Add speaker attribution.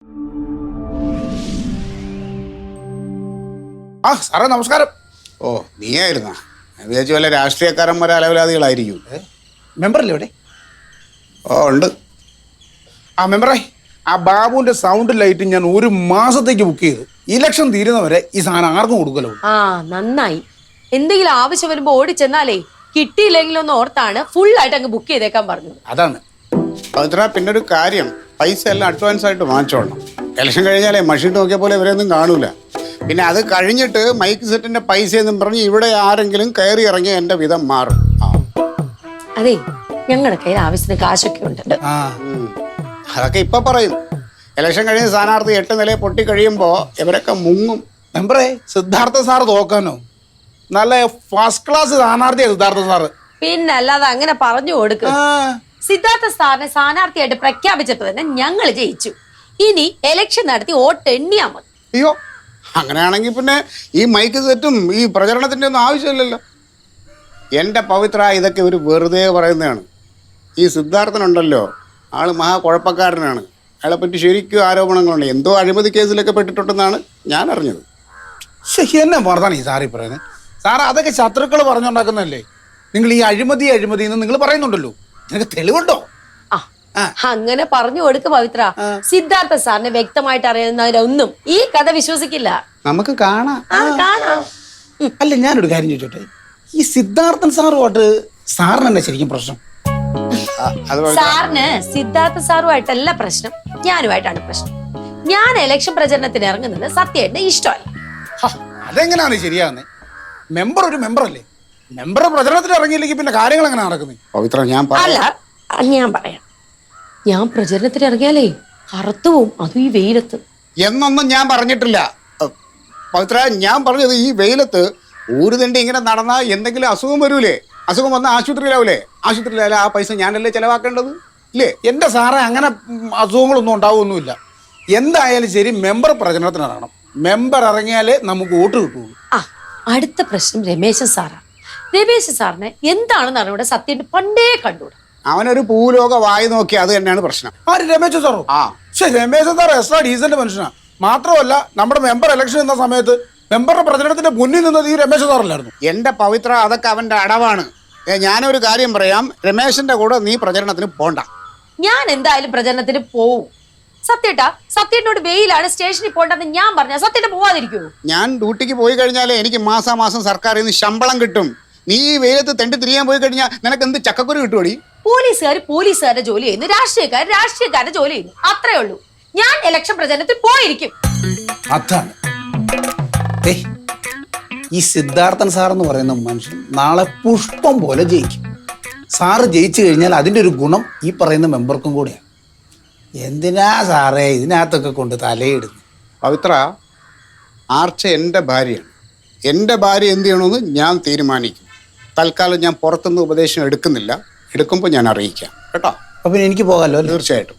Speaker 1: ആ സാറേ നമസ്കാരം.
Speaker 2: ഓ നീയായിരുന്നാ? വിചാരിച്ചു വല്ല രാഷ്ട്രീയക്കാരന്മാരെ അലവലാദികളായിരിക്കും.
Speaker 1: മെമ്പറല്ലേ ഇവിടെ?
Speaker 2: ഓ ഉണ്ട്.
Speaker 1: ആ മെമ്പറേ, ആ ബാബുവിന്റെ സൗണ്ട് ലൈറ്റ് ഞാൻ 1 മാസത്തേക്ക് ബുക്ക് ചെയ്തു. ഇലക്ഷൻ തീരുന്നവരെ ഈ സാധനം ആർക്കും കൊടുക്കലോ.
Speaker 3: ആ നന്നായി. എന്തെങ്കിലും ആവശ്യം വരുമ്പോ ഓടിച്ചെന്നാലേ കിട്ടിയില്ലെങ്കിലും ഒന്ന് ഓർത്താണ് ഫുൾ ആയിട്ട് അങ്ങ് ബുക്ക് ചെയ്തേക്കാൻ പറഞ്ഞത്.
Speaker 1: അതാണ്.
Speaker 2: പവിത്ര, പിന്നെ ഒരു കാര്യം, പൈസ എല്ലാം അഡ്വാൻസ് ആയിട്ട് വാങ്ങിച്ചോളണം. ഇലക്ഷൻ കഴിഞ്ഞാലേ മഷീട്ട് നോക്കിയ പോലെ ഇവരെയൊന്നും കാണൂല. പിന്നെ അത് കഴിഞ്ഞിട്ട് മൈക്ക് സെറ്റിന്റെ പൈസ എന്നും പറഞ്ഞ് ഇവിടെ ആരെങ്കിലും കയറി ഇറങ്ങി എന്റെ വിധം മാറും.
Speaker 3: അതെ, ഞങ്ങളുടെ കയ്യിൽ ആവശ്യത്തിന് കാശൊക്കെ ഉണ്ട്.
Speaker 2: അതൊക്കെ ഇപ്പൊ പറയും. ഇലക്ഷൻ കഴിഞ്ഞ സ്ഥാനാർത്ഥി 8 നില പൊട്ടി കഴിയുമ്പോ ഇവരൊക്കെ മുങ്ങും.
Speaker 1: മെമ്പറേ, സിദ്ധാർത്ഥ സാറ് തോക്കാനോ? നല്ല ഫസ്റ്റ് ക്ലാസ് സ്ഥാനാർത്ഥിയാ സിദ്ധാർത്ഥ സാറ്.
Speaker 3: പിന്നെ അല്ലാതെ അങ്ങനെ പറഞ്ഞു കൊടുക്കും. സിദ്ധാർത്ഥ സാറിനെ സ്ഥാനാർത്ഥിയായിട്ട് പ്രഖ്യാപിച്ചപ്പോ തന്നെ ഞങ്ങൾ ജയിച്ചു. ഇനി എലക്ഷൻ നടത്തി വോട്ട് എണ്ണിയാ മതി.
Speaker 2: അയ്യോ, അങ്ങനെയാണെങ്കിൽ പിന്നെ ഈ മൈക്ക് സെറ്റും ഈ പ്രചരണത്തിൻ്റെ ഒന്നും ആവശ്യമില്ലല്ലോ. എൻ്റെ പവിത്ര, ഇതൊക്കെ ഒരു വെറുതെ പറയുന്നതാണ്. ഈ സിദ്ധാർത്ഥനുണ്ടല്ലോ, ആള് മഹാ കുഴപ്പക്കാരനാണ്. അയാളെ പറ്റി ശരിക്കും ആരോപണങ്ങളുണ്ട്. എന്തോ അഴിമതി കേസിലൊക്കെ പെട്ടിട്ടുണ്ടെന്നാണ് ഞാൻ അറിഞ്ഞത്.
Speaker 1: എന്നെ പറഞ്ഞാണ് ഈ സാറി പറയുന്നത്. സാറ് അതൊക്കെ ശത്രുക്കൾ പറഞ്ഞുണ്ടാക്കുന്നല്ലേ. നിങ്ങൾ ഈ അഴിമതി എന്ന് നിങ്ങൾ പറയുന്നുണ്ടല്ലോ, നിനക്ക് തെളിവുണ്ടോ?
Speaker 3: അങ്ങനെ പറഞ്ഞു കൊടുക്ക് പവിത്ര. സിദ്ധാർത്ഥ സാറിനെ വ്യക്തമായിട്ട് അറിയുന്നവരൊന്നും ഈ കഥ വിശ്വസിക്കില്ല.
Speaker 2: നമുക്ക് കാണാം.
Speaker 3: കാണാം.
Speaker 1: അല്ല, ഞാനൊരു കാര്യം ചോദിച്ചോട്ടെ, ഈ സിദ്ധാർത്ഥൻ സാറുമായിട്ട് സാറിന് തന്നെ ശരിക്കും പ്രശ്നം?
Speaker 3: സാറിന് സിദ്ധാർത്ഥ സാറുമായിട്ടല്ല പ്രശ്നം, ഞാനുമായിട്ടാണ് പ്രശ്നം. ഞാൻ ഇലക്ഷൻ പ്രചരണത്തിന് ഇറങ്ങുന്നത് സത്യമായിട്ട് ഇഷ്ടമല്ല.
Speaker 1: അതെങ്ങനെയാണ് ശരിയാകുന്നത്? മെമ്പർ ഒരു മെമ്പറല്ലേ. മെമ്പർ പ്രചരണത്തിന് ഇറങ്ങിയില്ലെങ്കിൽ പിന്നെ കാര്യങ്ങൾ എങ്ങനെ നടക്കുന്നത്?
Speaker 2: പവിത്ര,
Speaker 3: അല്ല, ഞാൻ പറയാം. ഞാൻ പ്രചരണത്തിന് ഇറങ്ങിയാലേ കറുത്തു പോവും, അതും ഈ വെയിലത്ത്.
Speaker 2: എന്നൊന്നും ഞാൻ പറഞ്ഞിട്ടില്ല പവിത്ര. ഞാൻ പറഞ്ഞത് ഈ വെയിലത്ത് ഊരുതണ്ടി ഇങ്ങനെ നടന്നാൽ എന്തെങ്കിലും അസുഖം വരൂലേ? അസുഖം വന്നാൽ ആശുപത്രിയിലാവൂലേ? ആശുപത്രിയിലായാലും ആ പൈസ ഞാനല്ലേ ചെലവാക്കേണ്ടത് ഇല്ലേ?
Speaker 1: എൻ്റെ സാറേ, അങ്ങനെ അസുഖങ്ങളൊന്നും ഉണ്ടാവുമൊന്നുമില്ല. എന്തായാലും ശരി, മെമ്പർ പ്രചരണത്തിന് ഇറങ്ങണം. മെമ്പർ ഇറങ്ങിയാലേ നമുക്ക് വോട്ട് കിട്ടുള്ളൂ.
Speaker 3: അടുത്ത പ്രശ്നം രമേശൻ സാറാണ്. രമേശൻ സാറിനെ എന്താണെന്ന് അറിവിടെ സത്യം പണ്ടേ കണ്ടുകൂടാ.
Speaker 2: അവനൊരു പൂലോക വായി നോക്കി, അത് തന്നെയാണ് പ്രശ്നം.
Speaker 1: ആര്, രമേശൻ സാറോ? രമേശൻ സാർ എക്സ്ട്രാ ഡീസന്റ് മനുഷ്യനാണ്. മാത്രമല്ല, നമ്മുടെ മെമ്പർ ഇലക്ഷൻ എന്ന സമയത്ത് മെമ്പറുടെ പ്രചരണത്തിന്റെ മുന്നിൽ നിന്നത് ഈ രമേശൻ സാറല്ലായിരുന്നു.
Speaker 2: എന്റെ പവിത്ര, അതൊക്കെ അവന്റെ അടവാണ്. ഞാനൊരു കാര്യം പറയാം, രമേശന്റെ കൂടെ നീ പ്രചരണത്തിന് പോണ്ട.
Speaker 3: ഞാൻ എന്തായാലും പ്രചരണത്തിന് പോവും. സത്യേട്ടനോട് വെയിലാണ് സ്റ്റേഷനിൽ പോണ്ടെന്ന് ഞാൻ പറഞ്ഞ സത്യേട്ടൻ പോവാതിരിക്കൂ?
Speaker 2: ഞാൻ ഡ്യൂട്ടിക്ക് പോയി കഴിഞ്ഞാലേ എനിക്ക് മാസാമാസം സർക്കാരിൽ നിന്ന് ശമ്പളം കിട്ടും. നീ ഈ വെയിലത്ത് തെണ്ടി തിരിയാൻ പോയി കഴിഞ്ഞാൽ നിനക്ക് എന്ത് ചക്കക്കുരു കിട്ടുമോടി?
Speaker 3: പോലീസുകാരുടെ ജോലി ചെയ്യുന്നു, രാഷ്ട്രീയക്കാരുടെ ജോലി ചെയ്യുന്നു, അത്രേ ഉള്ളൂ. ഞാൻ ഇലക്ഷൻ പ്രചരണത്തിൽ പോയിരിക്കും.
Speaker 1: അതാണ്. ഈ സിദ്ധാർത്ഥൻ സാർ എന്ന് പറയുന്ന മനുഷ്യൻ നാളെ പുഷ്പം പോലെ ജയിക്കും. സാറ് ജയിച്ചു കഴിഞ്ഞാൽ അതിൻ്റെ ഒരു ഗുണം ഈ പറയുന്ന മെമ്പർക്കും കൂടെയാണ്. എന്തിനാ സാറേ ഇതിനകത്തൊക്കെ കൊണ്ട് തലയിടുന്നു?
Speaker 2: പവിത്ര, ആർച്ച എൻ്റെ ഭാര്യയാണ്. എൻ്റെ ഭാര്യ എന്ത് ചെയ്യണമെന്ന് ഞാൻ തീരുമാനിക്കും. തൽക്കാലം ഞാൻ പുറത്തുനിന്ന് ഉപദേശം എടുക്കുന്നില്ല. എടുക്കുമ്പോൾ ഞാൻ അറിയിക്കാം കേട്ടോ.
Speaker 1: അപ്പം എനിക്ക് പോകാമല്ലോ?
Speaker 2: തീർച്ചയായിട്ടും.